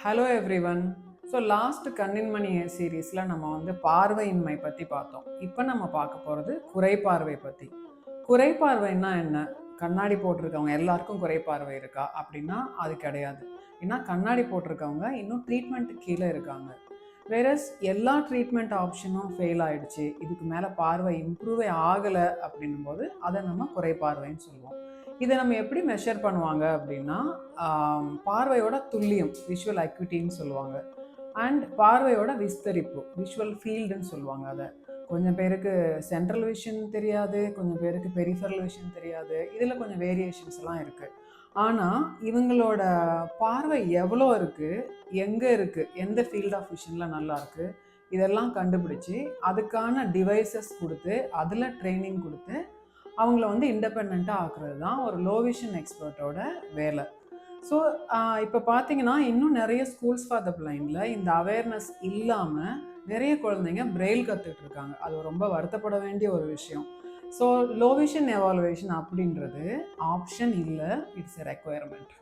Hello everyone. So last கண்ணின்மணி சீரீஸில் நம்ம வந்து பார்வையின்மை பற்றி பார்த்தோம். இப்போ நம்ம பார்க்க போகிறது குறைபார்வை பற்றி. குறைபார்வைன்னா என்ன? கண்ணாடி போட்டிருக்கவங்க எல்லாருக்கும் குறைபார்வை இருக்கா அப்படின்னா அது கிடையாது. ஏன்னா கண்ணாடி போட்டிருக்கவங்க இன்னும் ட்ரீட்மெண்ட்டு கீழே இருக்காங்க. வேறஸ் எல்லா ட்ரீட்மெண்ட் ஆப்ஷனும் ஃபெயில் ஆகிடுச்சு, இதுக்கு மேலே பார்வை இம்ப்ரூவே ஆகலை அப்படின்னும் போது அதை நம்ம குறைபார்வைன்னு சொல்லுவோம். இதை நம்ம எப்படி மெஷர் பண்ணுவாங்க அப்படின்னா பார்வையோட துல்லியம், விஷுவல் அக்யூட்டின்னு சொல்லுவாங்க, அண்ட் பார்வையோட விஸ்தரிப்பு, விஷுவல் ஃபீல்டுன்னு சொல்லுவாங்க. அதை கொஞ்சம் பேருக்கு சென்ட்ரல் விஷன் தெரியாது, கொஞ்சம் பேருக்கு பெரிஃபரல் விஷன் தெரியாது, இதில் கொஞ்சம் வேரியேஷன்ஸ் எல்லாம் இருக்குது. ஆனால் இவங்களோட பார்வை எவ்வளோ இருக்குது, எங்கே இருக்குது, எந்த ஃபீல்ட் ஆஃப் விஷனில் நல்லா இருக்குது, இதெல்லாம் கண்டுபிடிச்சி அதுக்கான டிவைசஸ் கொடுத்து அதில் ட்ரைனிங் கொடுத்து அவங்கள வந்து இண்டிபெண்ட்டாக ஆக்குறது தான் ஒரு லோ விஷன் எக்ஸ்பர்ட்டோட வேலை. ஸோ இப்போ பார்த்தீங்கன்னா இன்னும் நிறைய ஸ்கூல்ஸ் ஃபார் த பிளைண்டில் இந்த அவேர்னஸ் இல்லாமல் நிறைய குழந்தைங்க பிரெயில் கற்றுட்டு இருக்காங்க. அது ரொம்ப வருத்தப்பட வேண்டிய ஒரு விஷயம். ஸோ லோ விஷன் எவாலுவேஷன் அப்படின்றது ஆப்ஷன் இல்லை, இட்ஸ் எ ரெக்குயர்மெண்ட்.